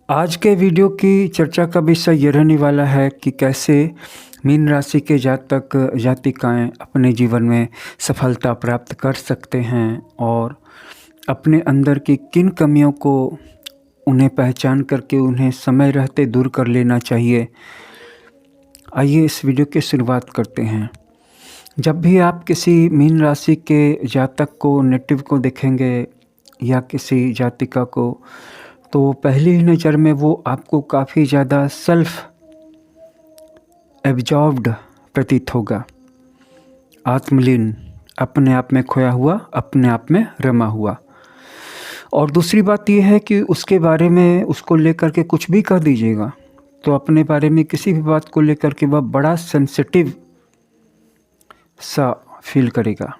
आज के वीडियो की चर्चा का विषय ये रहने वाला है कि कैसे मीन राशि के जातक जातिकाएं अपने जीवन में सफलता प्राप्त कर सकते हैं और अपने अंदर की किन कमियों को उन्हें पहचान करके उन्हें समय रहते दूर कर लेना चाहिए। आइए इस वीडियो की शुरुआत करते हैं। जब भी आप किसी मीन राशि के जातक को नेटिव को देखेंगे या किसी जातिका को, तो पहली ही नज़र में वो आपको काफ़ी ज़्यादा सेल्फ एब्जॉर्ब्ड प्रतीत होगा, आत्मलीन, अपने आप में खोया हुआ, अपने आप में रमा हुआ। और दूसरी बात यह है कि उसके बारे में उसको लेकर के कुछ भी कह दीजिएगा तो अपने बारे में किसी भी बात को लेकर के वह बड़ा सेंसिटिव सा फील करेगा।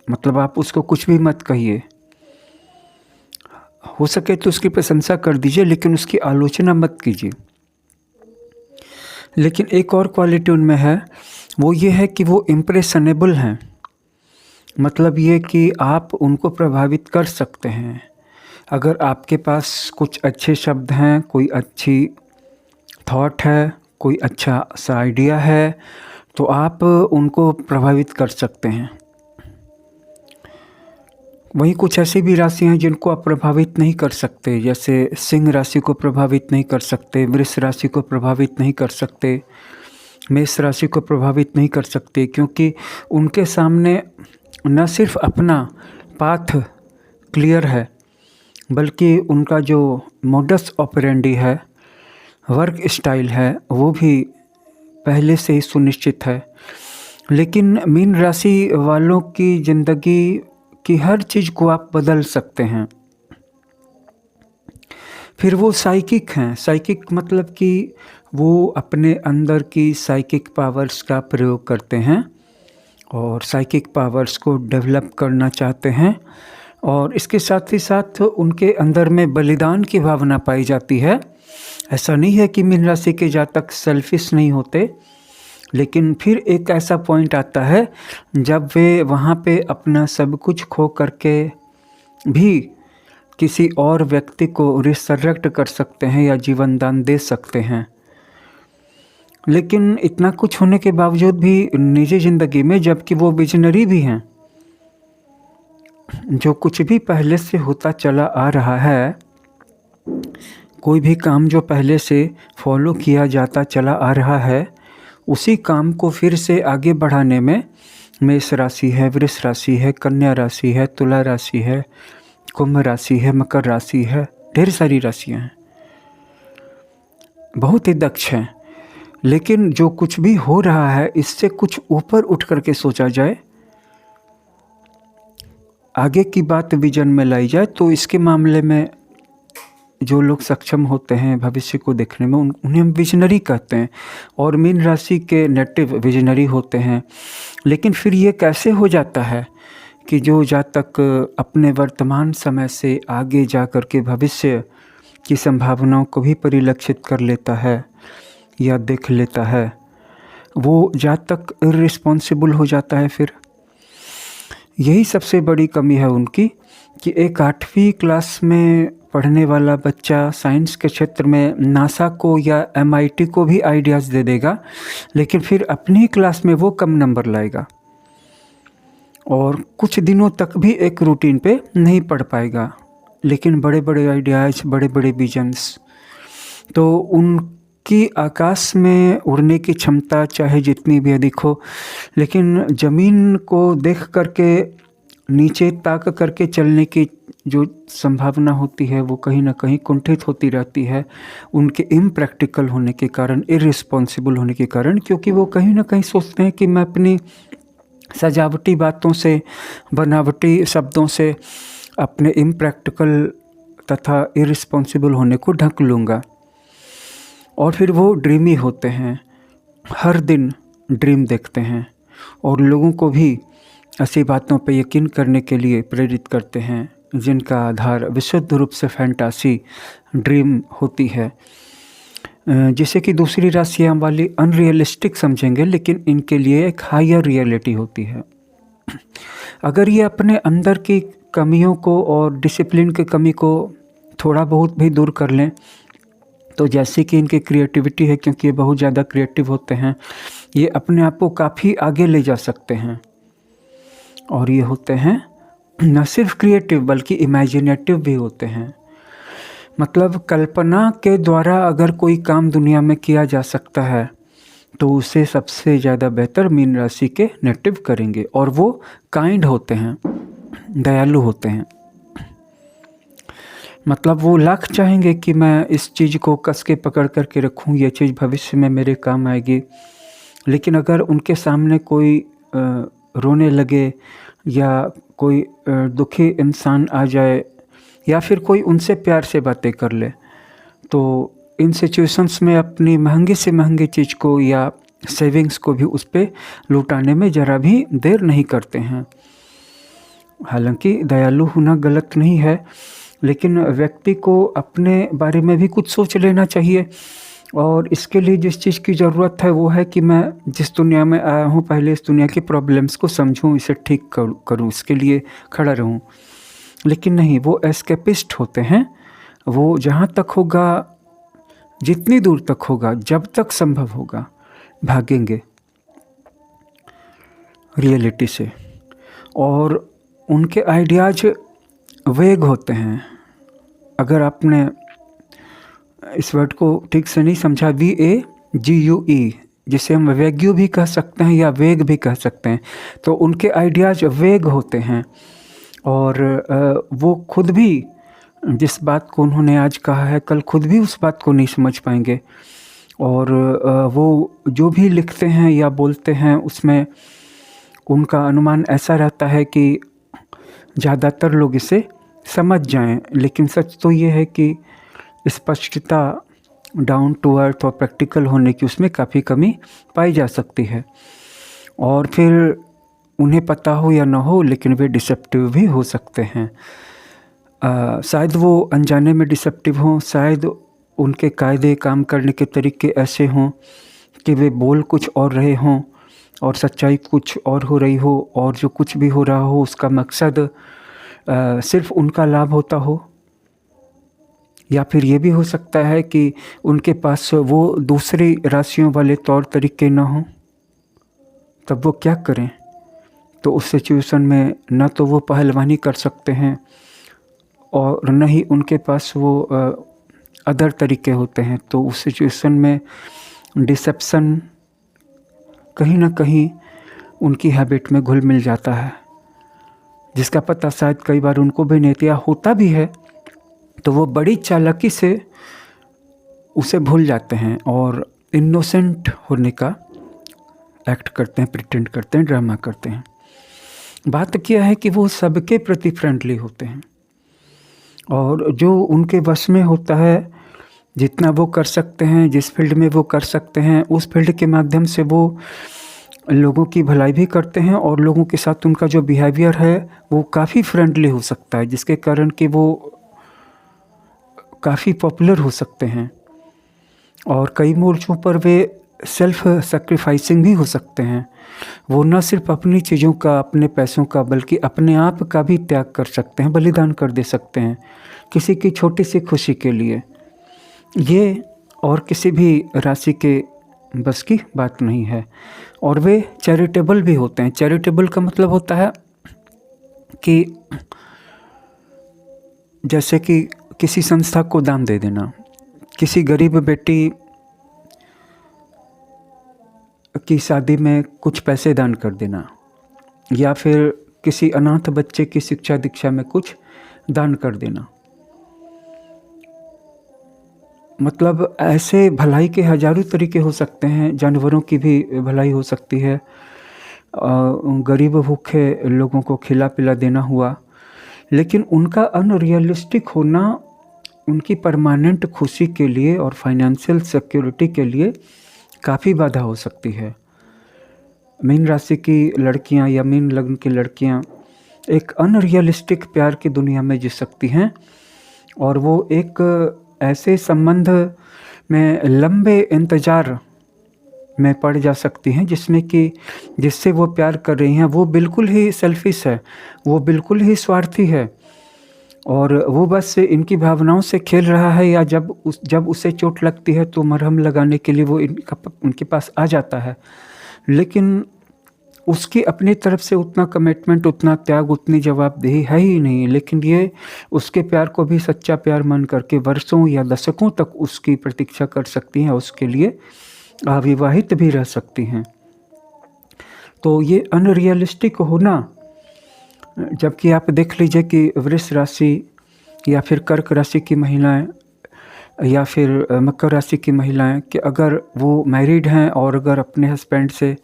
मतलब आप उसको कुछ भी मत कहिए, हो सके तो उसकी प्रशंसा कर दीजिए लेकिन उसकी आलोचना मत कीजिए। लेकिन एक और क्वालिटी उनमें है, वो ये है कि वो इम्प्रेशनेबल हैं। मतलब ये कि आप उनको प्रभावित कर सकते हैं। अगर आपके पास कुछ अच्छे शब्द हैं, कोई अच्छी थॉट है, कोई अच्छा सा आइडिया है, तो आप उनको प्रभावित कर सकते हैं। वहीं कुछ ऐसी भी राशियाँ हैं जिनको आप प्रभावित नहीं कर सकते, जैसे सिंह राशि को प्रभावित नहीं कर सकते, वृष राशि को प्रभावित नहीं कर सकते, मेष राशि को प्रभावित नहीं कर सकते, क्योंकि उनके सामने न सिर्फ अपना पाथ क्लियर है बल्कि उनका जो मोडस ऑपरेंडी है, वर्क स्टाइल है, वो भी पहले से ही सुनिश्चित है। लेकिन मीन राशि वालों की ज़िंदगी कि हर चीज़ को आप बदल सकते हैं। फिर वो साइकिक हैं। साइकिक मतलब कि वो अपने अंदर की साइकिक पावर्स का प्रयोग करते हैं और साइकिक पावर्स को डेवलप करना चाहते हैं। और इसके साथ ही साथ उनके अंदर में बलिदान की भावना पाई जाती है। ऐसा नहीं है कि मीन राशि के जातक सेल्फिश नहीं होते, लेकिन फिर एक ऐसा पॉइंट आता है जब वे वहाँ पे अपना सब कुछ खो करके भी किसी और व्यक्ति को रिसरेक्ट कर सकते हैं या जीवन दान दे सकते हैं। लेकिन इतना कुछ होने के बावजूद भी निजी ज़िंदगी में, जबकि वो विजनरी भी हैं, जो कुछ भी पहले से होता चला आ रहा है, कोई भी काम जो पहले से फॉलो किया जाता चला आ रहा है, उसी काम को फिर से आगे बढ़ाने में मेष राशि है, वृष राशि है, कन्या राशि है, तुला राशि है, कुंभ राशि है, मकर राशि है, ढेर सारी राशियां हैं, बहुत ही दक्ष हैं। लेकिन जो कुछ भी हो रहा है इससे कुछ ऊपर उठ करके सोचा जाए, आगे की बात विजन में लाई जाए, तो इसके मामले में जो लोग सक्षम होते हैं भविष्य को देखने में, उन्हें हम विजनरी कहते हैं। और मीन राशि के नेटिव विजनरी होते हैं। लेकिन फिर ये कैसे हो जाता है कि जो जातक अपने वर्तमान समय से आगे जा कर के भविष्य की संभावनाओं को भी परिलक्षित कर लेता है या देख लेता है, वो जातक इर्रिस्पॉन्सिबल हो जाता है। फिर यही सबसे बड़ी कमी है उनकी कि एक 8वीं क्लास में पढ़ने वाला बच्चा साइंस के क्षेत्र में नासा को या MIT को भी आइडियाज़ दे देगा, लेकिन फिर अपनी क्लास में वो कम नंबर लाएगा और कुछ दिनों तक भी एक रूटीन पे नहीं पढ़ पाएगा। लेकिन बड़े बड़े आइडियाज़, बड़े बड़े विजन्स, तो उनकी आकाश में उड़ने की क्षमता चाहे जितनी भी अधिक हो, लेकिन ज़मीन को देख करके नीचे ताक करके चलने की जो संभावना होती है वो कहीं ना कहीं कुंठित होती रहती है, उनके इम्प्रैक्टिकल होने के कारण, इर्रिस्पॉन्सिबल होने के कारण। क्योंकि वो कहीं ना कहीं सोचते हैं कि मैं अपनी सजावटी बातों से, बनावटी शब्दों से अपने इम्प्रैक्टिकल तथा इर्रिस्पॉन्सिबल होने को ढक लूँगा। और फिर वो ड्रीमी होते हैं, हर दिन ड्रीम देखते हैं और लोगों को भी ऐसी बातों पर यकीन करने के लिए प्रेरित करते हैं जिनका आधार विशुद्ध रूप से फैंटासी, ड्रीम होती है, जिसे कि दूसरी राशियाँ वाली अनरियलिस्टिक समझेंगे, लेकिन इनके लिए एक हायर रियलिटी होती है। अगर ये अपने अंदर की कमियों को और डिसिप्लिन की कमी को थोड़ा बहुत भी दूर कर लें तो जैसे कि इनकी क्रिएटिविटी है, क्योंकि ये बहुत ज़्यादा क्रिएटिव होते हैं, ये अपने आप को काफ़ी आगे ले जा सकते हैं। और ये होते हैं न सिर्फ क्रिएटिव बल्कि इमेजिनेटिव भी होते हैं। मतलब कल्पना के द्वारा अगर कोई काम दुनिया में किया जा सकता है तो उसे सबसे ज़्यादा बेहतर मीन राशि के नेटिव करेंगे। और वो काइंड होते हैं, दयालु होते हैं। मतलब वो लाख चाहेंगे कि मैं इस चीज़ को कस के पकड़ कर के रखूँ, ये चीज़ भविष्य में मेरे काम आएगी, लेकिन अगर उनके सामने कोई रोने लगे या कोई दुखी इंसान आ जाए या फिर कोई उनसे प्यार से बातें कर ले, तो इन सिचुएशंस में अपनी महंगी से महंगी चीज़ को या सेविंग्स को भी उस पे लुटाने में ज़रा भी देर नहीं करते हैं। हालांकि दयालु होना गलत नहीं है, लेकिन व्यक्ति को अपने बारे में भी कुछ सोच लेना चाहिए। और इसके लिए जिस चीज़ की ज़रूरत है वो है कि मैं जिस दुनिया में आया हूँ पहले इस दुनिया की प्रॉब्लम्स को समझूँ, इसे ठीक करूँ, इसके लिए खड़ा रहूँ। लेकिन नहीं, वो एस्केपिस्ट होते हैं। वो जहाँ तक होगा, जितनी दूर तक होगा, जब तक संभव होगा, भागेंगे रियलिटी से। और उनके आइडियाज वेग होते हैं। अगर आपने इस वर्ड को ठीक से नहीं समझा, VAGUE, जिसे हम वेग्यू भी कह सकते हैं या वेग भी कह सकते हैं, तो उनके आइडियाज वेग होते हैं। और वो खुद भी जिस बात को उन्होंने आज कहा है, कल खुद भी उस बात को नहीं समझ पाएंगे। और वो जो भी लिखते हैं या बोलते हैं उसमें उनका अनुमान ऐसा रहता है कि ज़्यादातर लोग इसे समझ जाएं। लेकिन सच तो ये है कि स्पष्टता, डाउन टू अर्थ और प्रैक्टिकल होने की उसमें काफ़ी कमी पाई जा सकती है। और फिर उन्हें पता हो या ना हो, लेकिन वे डिसेप्टिव भी हो सकते हैं। शायद वो अनजाने में डिसेप्टिव हों, शायद उनके कायदे काम करने के तरीके ऐसे हों कि वे बोल कुछ और रहे हों और सच्चाई कुछ और हो रही हो, और जो कुछ भी हो रहा हो उसका मकसद सिर्फ उनका लाभ होता हो। या फिर ये भी हो सकता है कि उनके पास वो दूसरी राशियों वाले तौर तरीके ना हों, तब वो क्या करें? तो उस सिचुएशन में न तो वो पहलवानी कर सकते हैं और न ही उनके पास वो अदर तरीके होते हैं। तो उस सिचुएशन में डिसेप्शन कहीं ना कहीं उनकी हैबिट में घुल मिल जाता है, जिसका पता शायद कई बार उनको भी नहीं या होता भी है, तो वो बड़ी चालाकी से उसे भूल जाते हैं और इनोसेंट होने का एक्ट करते हैं, प्रिटेंड करते हैं, ड्रामा करते हैं। बात क्या है कि वो सबके प्रति फ्रेंडली होते हैं और जो उनके वश में होता है, जितना वो कर सकते हैं, जिस फील्ड में वो कर सकते हैं, उस फील्ड के माध्यम से वो लोगों की भलाई भी करते हैं और लोगों के साथ उनका जो बिहेवियर है वो काफ़ी फ्रेंडली हो सकता है, जिसके कारण कि वो काफ़ी पॉपुलर हो सकते हैं। और कई मोर्चों पर वे सेल्फ सेक्रीफाइसिंग भी हो सकते हैं। वो न सिर्फ अपनी चीज़ों का, अपने पैसों का, बल्कि अपने आप का भी त्याग कर सकते हैं, बलिदान कर दे सकते हैं किसी की छोटी सी खुशी के लिए। ये और किसी भी राशि के बस की बात नहीं है। और वे चैरिटेबल भी होते हैं। चैरिटेबल का मतलब होता है कि जैसे कि किसी संस्था को दान दे देना, किसी गरीब बेटी की शादी में कुछ पैसे दान कर देना, या फिर किसी अनाथ बच्चे की शिक्षा दीक्षा में कुछ दान कर देना। मतलब ऐसे भलाई के हजारों तरीके हो सकते हैं। जानवरों की भी भलाई हो सकती है, गरीब भूखे लोगों को खिला पिला देना हुआ। लेकिन उनका अनरियलिस्टिक होना उनकी परमानेंट खुशी के लिए और फाइनेंशियल सिक्योरिटी के लिए काफ़ी बाधा हो सकती है। मीन राशि की लड़कियां या मीन लग्न की लड़कियां एक अनरियलिस्टिक प्यार की दुनिया में जी सकती हैं और वो एक ऐसे संबंध में लंबे इंतज़ार में पड़ जा सकती हैं जिससे वो प्यार कर रही हैं वो बिल्कुल ही सेल्फिश है, वो बिल्कुल ही स्वार्थी है और वो बस इनकी भावनाओं से खेल रहा है, या जब उसे चोट लगती है तो मरहम लगाने के लिए वो उनके पास आ जाता है, लेकिन उसकी अपनी तरफ से उतना कमिटमेंट, उतना त्याग, उतनी जवाबदेही है ही नहीं। लेकिन ये उसके प्यार को भी सच्चा प्यार मान करके वर्षों या दशकों तक उसकी प्रतीक्षा कर सकती हैं, उसके लिए अविवाहित भी रह सकती हैं। तो ये अनरियलिस्टिक होना, जबकि आप देख लीजिए कि वृष राशि या फिर कर्क राशि की महिलाएं या फिर मकर राशि की महिलाएं, कि अगर वो मैरिड हैं और अगर अपने हस्बैंड से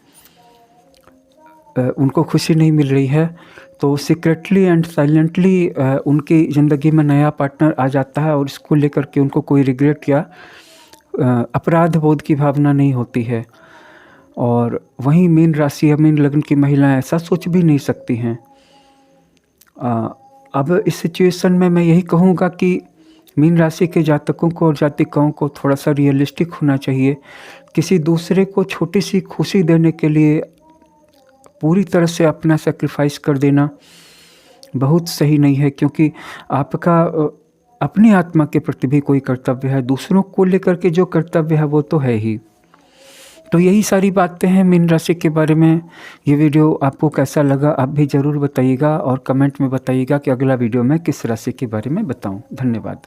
उनको खुशी नहीं मिल रही है, तो सीक्रेटली एंड साइलेंटली उनकी ज़िंदगी में नया पार्टनर आ जाता है और इसको लेकर के उनको कोई रिग्रेट या अपराध बोध की भावना नहीं होती है। और वहीं मीन राशि या मीन लग्न की महिलाएं ऐसा सोच भी नहीं सकती हैं। अब इस सिचुएशन में मैं यही कहूँगा कि मीन राशि के जातकों को और जातिकाओं को थोड़ा सा रियलिस्टिक होना चाहिए। किसी दूसरे को छोटी सी खुशी देने के लिए पूरी तरह से अपना सेक्रीफाइस कर देना बहुत सही नहीं है, क्योंकि आपका अपनी आत्मा के प्रति भी कोई कर्तव्य है, दूसरों को लेकर के जो कर्तव्य है वो तो है ही। तो यही सारी बातें हैं मीन राशि के बारे में। ये वीडियो आपको कैसा लगा आप भी ज़रूर बताइएगा और कमेंट में बताइएगा कि अगला वीडियो मैं किस राशि के बारे में बताऊं। धन्यवाद।